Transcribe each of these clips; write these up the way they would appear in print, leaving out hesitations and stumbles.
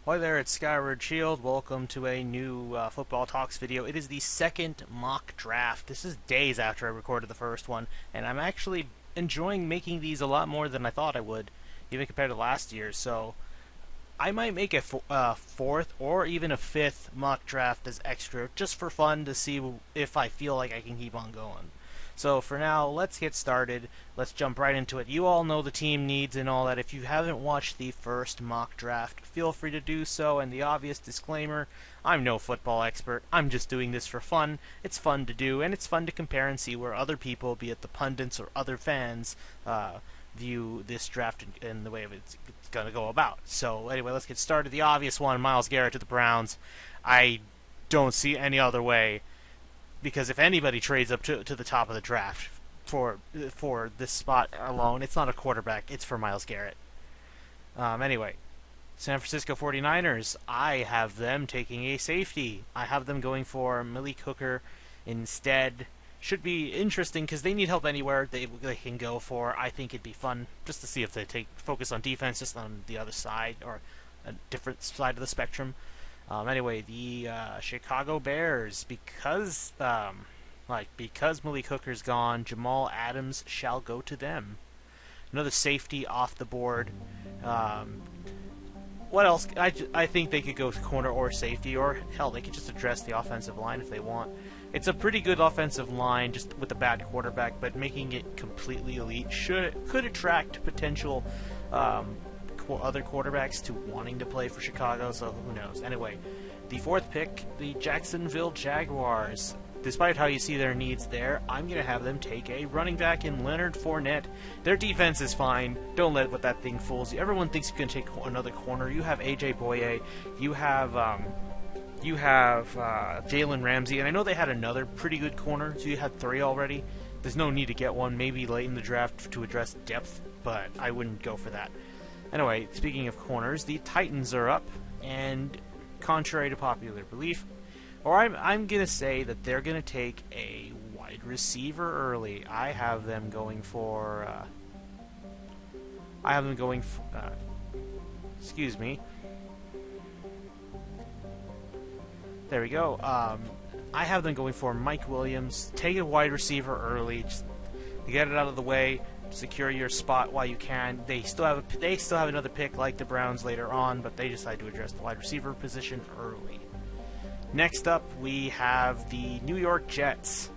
Hi there, it's Skyward Shield. Welcome to a new Football Talks video. It is the second mock draft. This is days after I recorded the first one, and I'm actually enjoying making these a lot more than I thought I would, even compared to last year. So I might make a fourth or even a fifth mock draft as extra, just for fun to see if I feel like I can keep on going. So for now, let's get started. Let's jump right into it. You all know the team needs and all that. If you haven't watched the first mock draft, feel free to do so. And the obvious disclaimer, I'm no football expert. I'm just doing this for fun. It's fun to do, and it's fun to compare and see where other people, be it the pundits or other fans, view this draft in the way it's going to go about. So anyway, let's get started. The obvious one, Myles Garrett to the Browns. I don't see any other way, because if anybody trades up to the top of the draft for this spot alone, it's not a quarterback, it's for Myles Garrett. Anyway, San Francisco 49ers, I have them taking a safety. I have them going for Malik Hooker instead. Should be interesting because they need help anywhere they can go for. I think it'd be fun just to see if they focus on defense just on the other side or a different side of the spectrum. Anyway, the Chicago Bears, because Malik Hooker's gone, Jamal Adams shall go to them. Another safety off the board. What else? I think they could go corner or safety, or hell, they could just address the offensive line if they want. It's a pretty good offensive line, just with a bad quarterback, but making it completely elite could attract potential other quarterbacks to wanting to play for Chicago, so who knows. Anyway, the fourth pick, the Jacksonville Jaguars. Despite how you see their needs there, I'm going to have them take a running back in Leonard Fournette. Their defense is fine. Don't let that thing fools you. Everyone thinks you can take another corner. You have A.J. Boye. You have Jalen Ramsey, and I know they had another pretty good corner, so you had three already. There's no need to get one, maybe late in the draft to address depth, but I wouldn't go for that. Anyway, speaking of corners, the Titans are up, and contrary to popular belief, or I'm going to say that they're going to take a wide receiver early. I have them going for, excuse me. There we go. I have them going for Mike Williams. Take a wide receiver early, just to get it out of the way. Secure your spot while you can. They still have another pick like the Browns later on, but they decide to address the wide receiver position early. Next up, we have the New York Jets.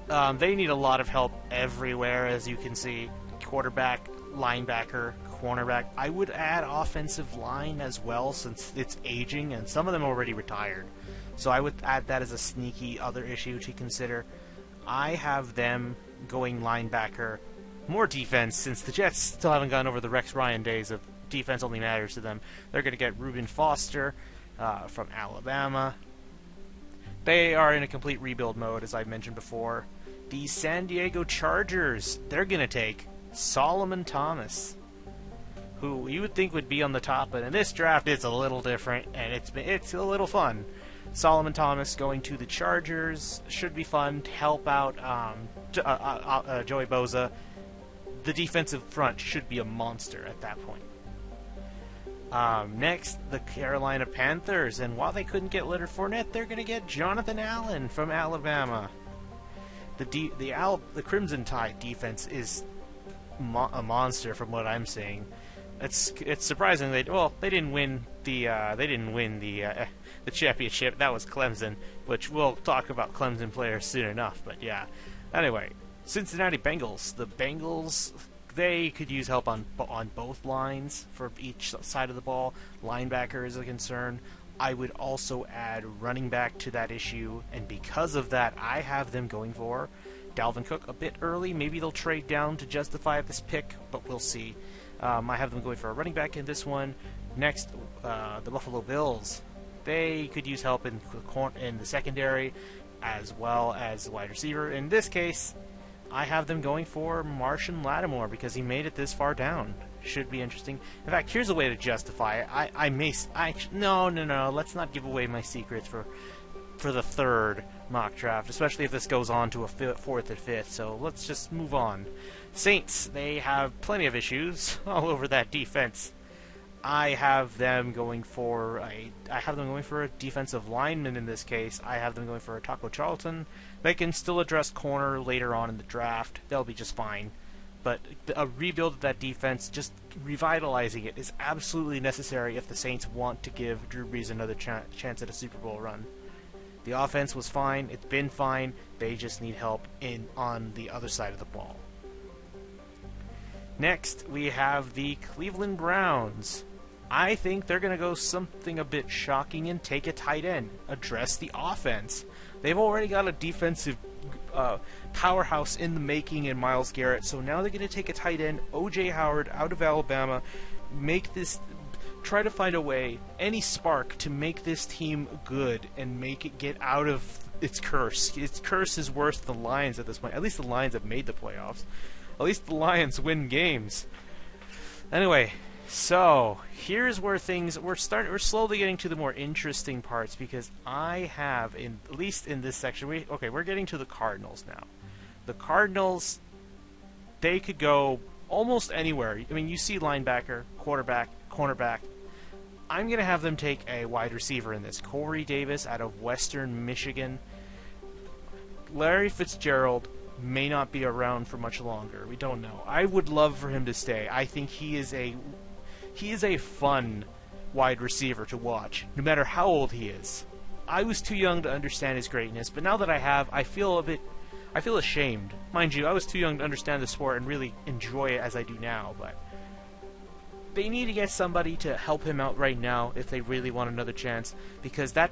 They need a lot of help everywhere, as you can see. Quarterback, linebacker, cornerback. I would add offensive line as well, since it's aging and some of them already retired. So I would add that as a sneaky other issue to consider. I have them going linebacker. More defense, since the Jets still haven't gone over the Rex Ryan days of defense only matters to them. They're going to get Reuben Foster from Alabama. They are in a complete rebuild mode, as I mentioned before. The San Diego Chargers, they're going to take Solomon Thomas, who you would think would be on the top, but in this draft it's a little different, and it's a little fun. Solomon Thomas going to the Chargers should be fun to help out Joey Bosa. The defensive front should be a monster at that point. Next, the Carolina Panthers, and while they couldn't get Leonard Fournette, they're going to get Jonathan Allen from Alabama. The Crimson Tide defense is a monster from what I'm seeing. It's surprising they didn't win the championship. That was Clemson, which we'll talk about Clemson players soon enough. But yeah, anyway, Cincinnati Bengals. The Bengals, they could use help on both lines for each side of the ball. Linebacker is a concern. I would also add running back to that issue, and because of that, I have them going for Dalvin Cook a bit early. Maybe they'll trade down to justify this pick, but we'll see. I have them going for a running back in this one. Next, the Buffalo Bills. They could use help in the secondary as well as wide receiver. In this case, I have them going for Marshon Lattimore because he made it this far down. Should be interesting. In fact, here's a way to justify it. No. Let's not give away my secrets for the third mock draft, especially if this goes on to a fourth and fifth. So let's just move on. Saints, they have plenty of issues all over that defense. I have them going for a defensive lineman in this case. I have them going for a Taco Charlton. They can still address corner later on in the draft. They'll be just fine. But a rebuild of that defense, just revitalizing it, is absolutely necessary if the Saints want to give Drew Brees another chance at a Super Bowl run. The offense was fine. It's been fine. They just need help on the other side of the ball. Next, we have the Cleveland Browns. I think they're going to go something a bit shocking and take a tight end. Address the offense. They've already got a defensive powerhouse in the making in Myles Garrett, so now they're going to take a tight end, O.J. Howard, out of Alabama, try to find a way, any spark, to make this team good and make it get out of its curse. Its curse is worse than the Lions at this point. At least the Lions have made the playoffs. At least the Lions win games. Anyway, so here's where we're slowly getting to the more interesting parts, because I have, at least in this section, we're getting to the Cardinals now. The Cardinals, they could go almost anywhere. I mean, you see linebacker, quarterback, cornerback. I'm going to have them take a wide receiver in this. Corey Davis out of Western Michigan. Larry Fitzgerald may not be around for much longer. We don't know. I would love for him to stay. I think he is a fun wide receiver to watch, no matter how old he is. I was too young to understand his greatness, but now that I have, I feel ashamed. Mind you, I was too young to understand the sport and really enjoy it as I do now, but they need to get somebody to help him out right now if they really want another chance, because the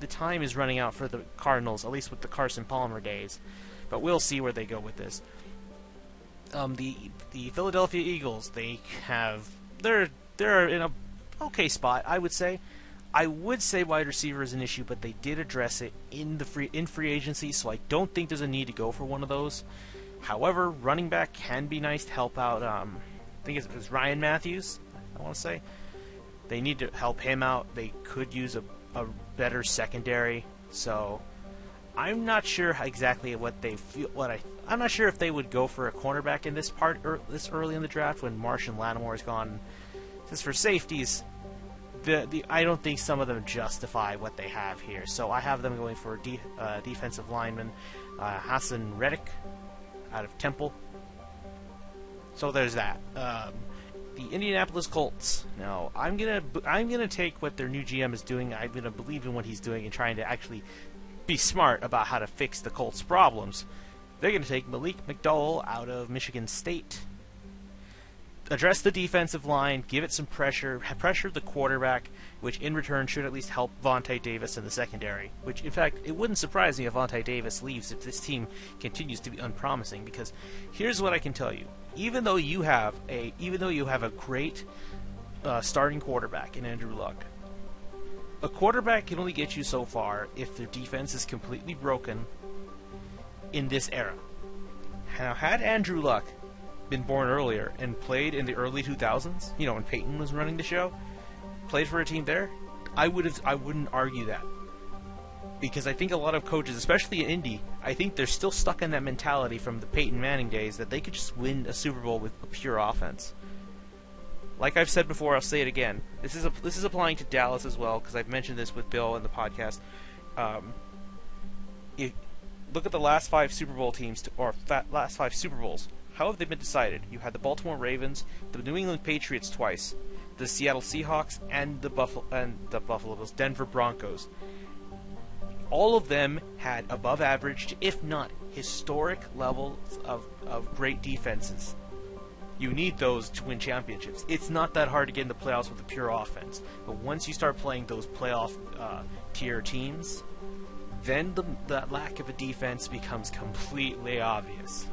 time is running out for the Cardinals, at least with the Carson Palmer days. But we'll see where they go with this. The Philadelphia Eagles, they're in a okay spot, I would say. I would say wide receiver is an issue, but they did address it in free agency, so I don't think there's a need to go for one of those. However, running back can be nice to help out. I think it was Ryan Matthews, I want to say. They need to help him out. They could use a better secondary. So I'm not sure exactly what they feel. I'm not sure if they would go for a cornerback in this early in the draft when Marshon Lattimore is gone. Just for safeties, I don't think some of them justify what they have here. So I have them going for defensive lineman Hassan Reddick out of Temple. So there's that. The Indianapolis Colts. Now I'm gonna take what their new GM is doing. I'm gonna believe in what he's doing and trying to actually be smart about how to fix the Colts' problems. They're gonna take Malik McDowell out of Michigan State. Address the defensive line, give it some pressure the quarterback, which in return should at least help Vontae Davis in the secondary. Which, in fact, it wouldn't surprise me if Vontae Davis leaves if this team continues to be unpromising. Because here's what I can tell you: even though you have a great starting quarterback in Andrew Luck, a quarterback can only get you so far if their defense is completely broken in this era. Now, had Andrew Luck been born earlier and played in the early 2000s, when Peyton was running the show, played for a team there, I wouldn't argue that. Because I think a lot of coaches, especially in Indy, I think they're still stuck in that mentality from the Peyton Manning days that they could just win a Super Bowl with a pure offense. Like I've said before, I'll say it again. This is applying to Dallas as well, because I've mentioned this with Bill in the podcast. Look at the last 5 Super Bowl teams, last 5 Super Bowls. How have they been decided? You had the Baltimore Ravens, the New England Patriots twice, the Seattle Seahawks, and the Buffalo Bills, Denver Broncos. All of them had above average, if not historic, levels of great defenses. You need those to win championships. It's not that hard to get in the playoffs with a pure offense. But once you start playing those playoff tier teams, then the lack of a defense becomes completely obvious.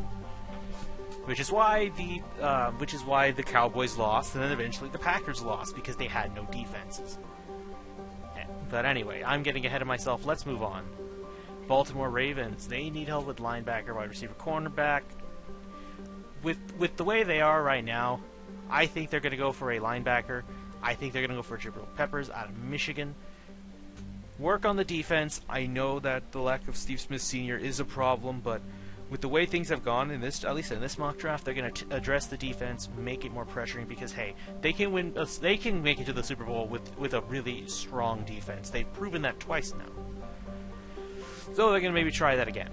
Which is why the Cowboys lost, and then eventually the Packers lost, because they had no defenses. But anyway, I'm getting ahead of myself. Let's move on. Baltimore Ravens. They need help with linebacker, wide receiver, cornerback. With the way they are right now, I think they're going to go for a linebacker. I think they're going to go for Jabril Peppers out of Michigan. Work on the defense. I know that the lack of Steve Smith Sr. is a problem, but with the way things have gone in this, at least in this mock draft, they're going to address the defense, make it more pressuring because hey, they can win. They can make it to the Super Bowl with a really strong defense. They've proven that twice now. So they're going to maybe try that again.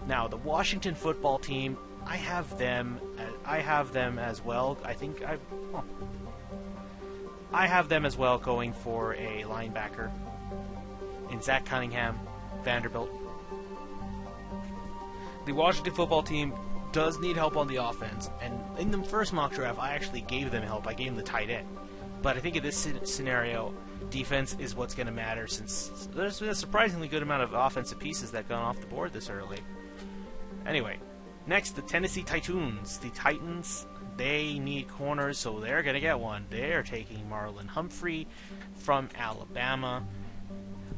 Now the Washington football team, I have them as well. I have them as well going for a linebacker in Zach Cunningham, Vanderbilt. The Washington football team does need help on the offense, and in the first mock draft, I actually gave them help. I gave them the tight end. But I think in this scenario, defense is what's going to matter since there's been a surprisingly good amount of offensive pieces that have gone off the board this early. Anyway, next, the Tennessee Titans. The Titans, they need corners, so they're going to get one. They're taking Marlon Humphrey from Alabama.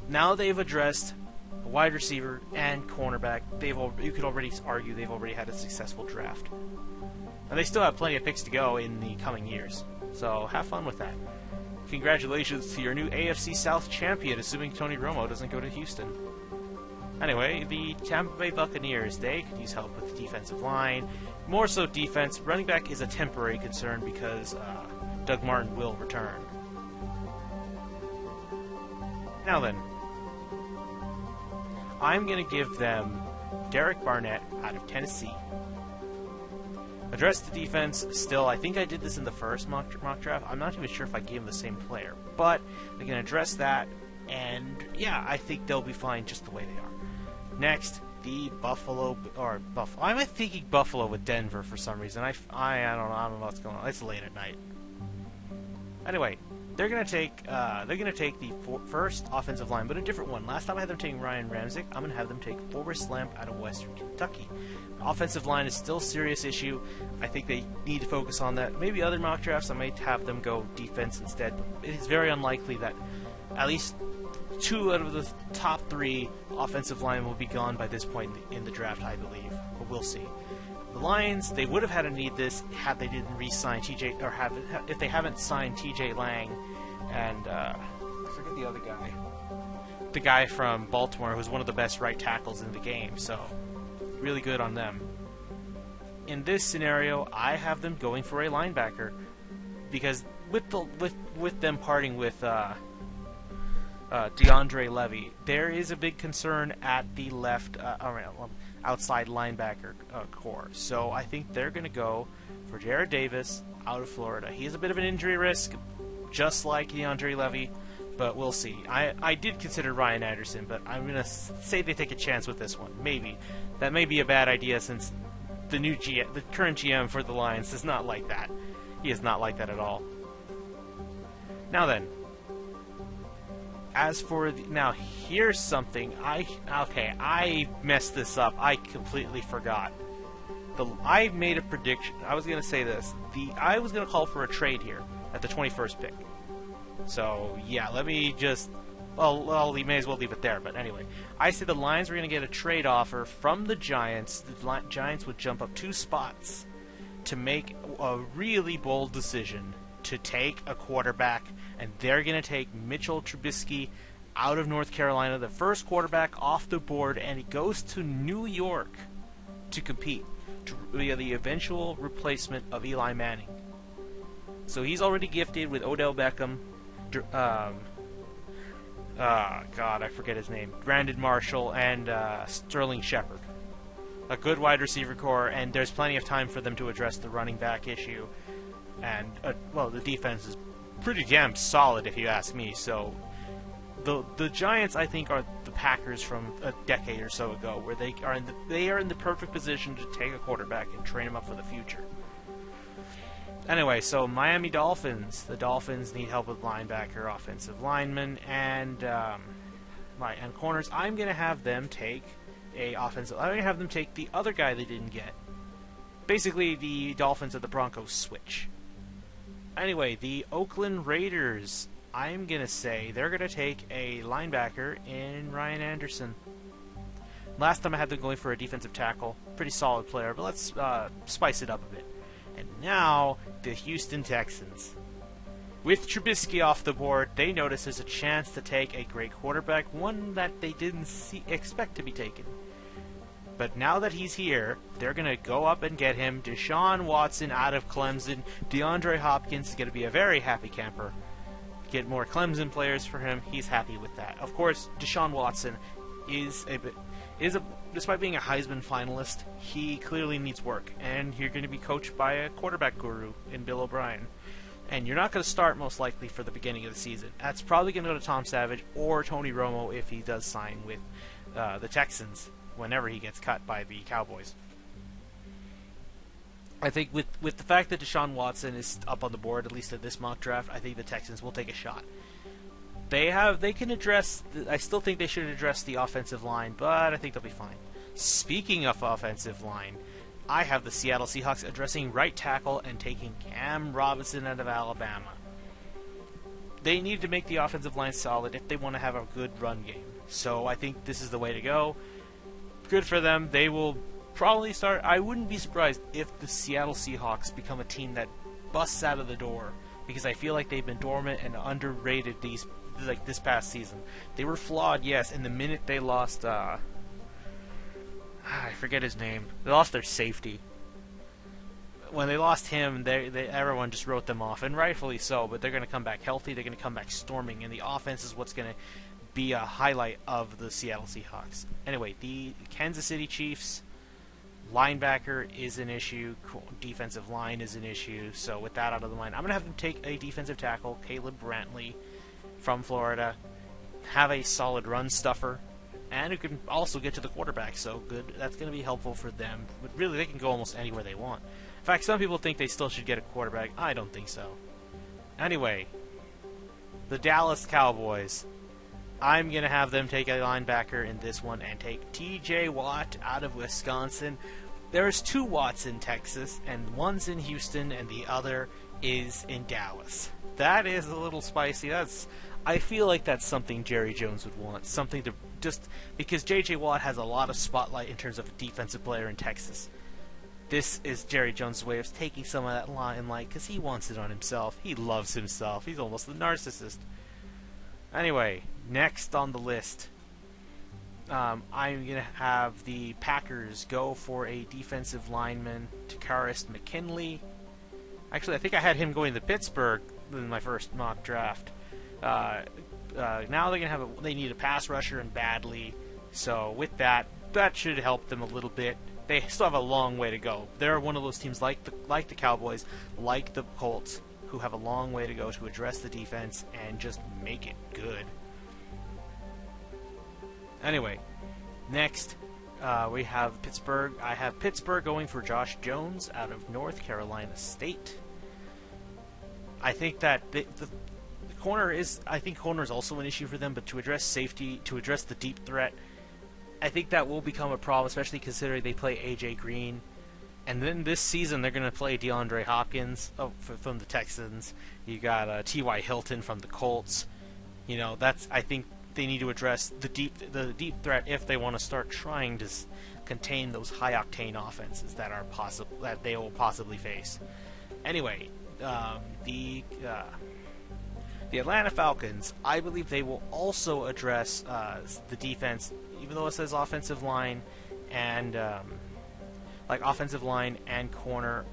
Now they've addressed a wide receiver and cornerback. You could already argue they've already had a successful draft. And they still have plenty of picks to go in the coming years. So have fun with that. Congratulations to your new AFC South champion, assuming Tony Romo doesn't go to Houston. Anyway, the Tampa Bay Buccaneers, they could use help with the defensive line. More so defense. Running back is a temporary concern because Doug Martin will return. Now then, I'm going to give them Derek Barnett out of Tennessee. Address the defense. Still, I think I did this in the first mock draft. I'm not even sure if I gave him the same player. But they can address that, and yeah, I think they'll be fine just the way they are. Next, the Buffalo. I'm thinking Buffalo with Denver for some reason. I don't know what's going on. It's late at night. Anyway, they're gonna take the first offensive line, but a different one. Last time I had them taking Ryan Ramczyk. I'm gonna have them take Forrest Lamp out of Western Kentucky. Offensive line is still a serious issue. I think they need to focus on that. Maybe other mock drafts I might have them go defense instead. But it is very unlikely that at least 2 out of the top 3 offensive line will be gone by this point in the draft, I believe. But we'll see. The Lions, they would have had to need this had they didn't re-sign TJ, or if they haven't signed TJ Lang and I forget the other guy. The guy from Baltimore who's one of the best right tackles in the game, so really good on them. In this scenario, I have them going for a linebacker because with them parting with DeAndre Levy, there is a big concern at the left outside linebacker core. So I think they're going to go for Jared Davis out of Florida. He has a bit of an injury risk, just like DeAndre Levy, but we'll see. I did consider Ryan Anderson, but I'm going to say they take a chance with this one. Maybe. That may be a bad idea since the current GM for the Lions is not like that. He is not like that at all. Now then, as for now, here's something. I messed this up. I completely forgot. I made a prediction. I was going to say this. I was going to call for a trade here at the 21st pick. So yeah, let me just. Well, we may as well leave it there. But anyway, I said the Lions were going to get a trade offer from the Giants. The Giants would jump up 2 spots to make a really bold decision to take a quarterback, and they're going to take Mitchell Trubisky out of North Carolina, the first quarterback off the board, and he goes to New York to compete to be the eventual replacement of Eli Manning. So he's already gifted with Odell Beckham, I forget his name, Brandon Marshall, and Sterling Shepard. A good wide receiver core, and there's plenty of time for them to address the running back issue. And, the defense is pretty damn solid if you ask me. So the Giants, I think, are the Packers from a decade or so ago, where they are in the perfect position to take a quarterback and train him up for the future. Anyway, so Miami Dolphins. The Dolphins need help with linebacker, offensive linemen, and corners. I'm going to have them take I'm going to have them take the other guy they didn't get. Basically, the Dolphins and the Broncos switch. Anyway, the Oakland Raiders. I'm going to say they're going to take a linebacker in Ryan Anderson. Last time I had them going for a defensive tackle. Pretty solid player, but let's spice it up a bit. And now, the Houston Texans. With Trubisky off the board, they notice there's a chance to take a great quarterback, one that they didn't expect to be taken. But now that he's here, they're going to go up and get him. Deshaun Watson out of Clemson. DeAndre Hopkins is going to be a very happy camper. Get more Clemson players for him. He's happy with that. Of course, Deshaun Watson despite being a Heisman finalist, he clearly needs work. And you're going to be coached by a quarterback guru in Bill O'Brien. And you're not going to start most likely for the beginning of the season. That's probably going to go to Tom Savage or Tony Romo if he does sign with the Texans whenever he gets cut by the Cowboys. I think with the fact that Deshaun Watson is up on the board, at least at this mock draft, I think the Texans will take a shot. They can address. I still think they should address the offensive line, but I think they'll be fine. Speaking of offensive line, I have the Seattle Seahawks addressing right tackle and taking Cam Robinson out of Alabama. They need to make the offensive line solid if they want to have a good run game. So I think this is the way to go. Good for them. They will probably start. I wouldn't be surprised if the Seattle Seahawks become a team that busts out of the door, because I feel like they've been dormant and underrated this past season. They were flawed, yes, and the minute they lost I forget his name. They lost their safety. When they lost him, everyone just wrote them off, and rightfully so, but they're going to come back healthy, they're going to come back storming, and the offense is what's going to be a highlight of the Seattle Seahawks. Anyway, the Kansas City Chiefs, linebacker is an issue, defensive line is an issue, so with that out of the mind, I'm going to have them take a defensive tackle, Caleb Brantley, from Florida, have a solid run stuffer, and who can also get to the quarterback, so good. That's going to be helpful for them. But really, they can go almost anywhere they want. In fact, some people think they still should get a quarterback. I don't think so. Anyway, the Dallas Cowboys. I'm going to have them take a linebacker in this one and take T.J. Watt out of Wisconsin. There's 2 Watts in Texas, and one's in Houston, and the other is in Dallas. That is a little spicy. I feel like that's something Jerry Jones would want. Something to just because J.J. Watt has a lot of spotlight in terms of a defensive player in Texas. This is Jerry Jones' way of taking some of that limelight because he wants it on himself. He loves himself. He's almost a narcissist. Anyway, next on the list, I'm going to have the Packers go for a defensive lineman, Takaris McKinley. Actually, I think I had him going to Pittsburgh in my first mock draft. Now they need a pass rusher and badly. So with that should help them a little bit. They still have a long way to go. They're one of those teams like the Cowboys, like the Colts, who have a long way to go to address the defense and just make it good. Anyway, next we have Pittsburgh. I have Pittsburgh going for Josh Jones out of North Carolina State. I think that the corner is also an issue for them, but to address safety, to address the deep threat, I think that will become a problem, especially considering they play A.J. Green. And then this season they're going to play DeAndre Hopkins from the Texans. You got T.Y. Hilton from the Colts. I think they need to address the deep threat if they want to start trying to contain those high-octane offenses that they will possibly face. Anyway, the Atlanta Falcons, I believe they will also address the defense, even though it says offensive line and offensive line and corner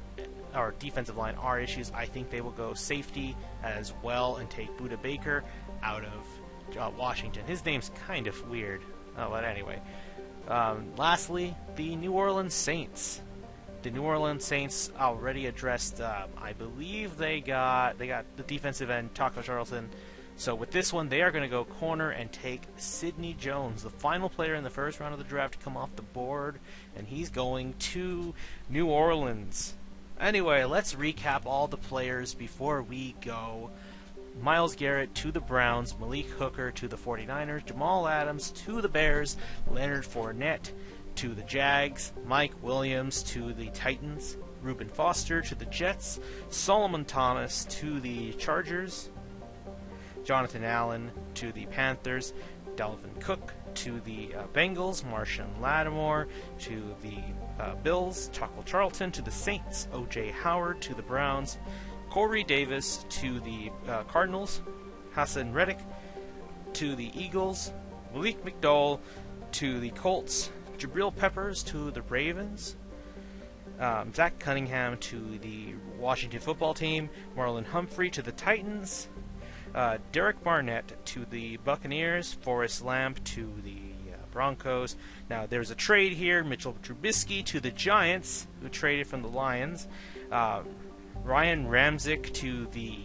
or defensive line are issues. I think they will go safety as well and take Budda Baker out of Washington. His name's kind of weird, but anyway. Lastly, the New Orleans Saints. The New Orleans Saints already addressed. I believe they got the defensive end, Taco Charlton. So with this one, they are going to go corner and take Sidney Jones, the final player in the first round of the draft to come off the board, and he's going to New Orleans. Anyway, let's recap all the players before we go. Myles Garrett to the Browns, Malik Hooker to the 49ers, Jamal Adams to the Bears, Leonard Fournette to the Jags, Mike Williams to the Titans, Reuben Foster to the Jets, Solomon Thomas to the Chargers, Jonathan Allen to the Panthers, Dalvin Cook to the Bengals, Marshawn Lattimore to the Bills, Taco Charlton to the Saints, O.J. Howard to the Browns, Corey Davis to the Cardinals, Hassan Reddick to the Eagles, Malik McDowell to the Colts, Jabril Peppers to the Ravens. Zach Cunningham to the Washington football team. Marlon Humphrey to the Titans. Derek Barnett to the Buccaneers. Forrest Lamp to the Broncos. Now, there's a trade here. Mitchell Trubisky to the Giants, who traded from the Lions. Ryan Ramczyk to the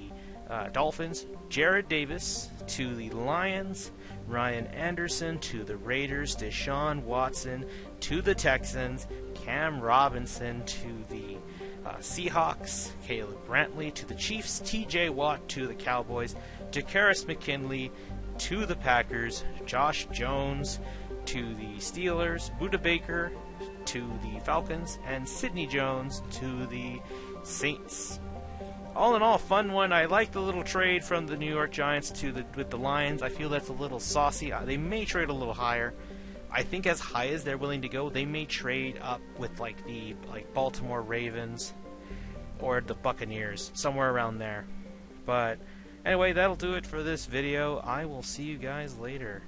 Dolphins. Jared Davis to the Lions. Ryan Anderson to the Raiders. Deshaun Watson to the Texans. Cam Robinson to the Seahawks. Caleb Brantley to the Chiefs. TJ Watt to the Cowboys. Jakaris McKinley to the Packers. Josh Jones to the Steelers. Budda Baker to the Falcons. And Sidney Jones to the Saints. All in all, fun one. I like the little trade from the New York Giants with the Lions. I feel that's a little saucy. They may trade a little higher. I think as high as they're willing to go, they may trade up with the Baltimore Ravens or the Buccaneers, somewhere around there. But anyway, that'll do it for this video. I will see you guys later.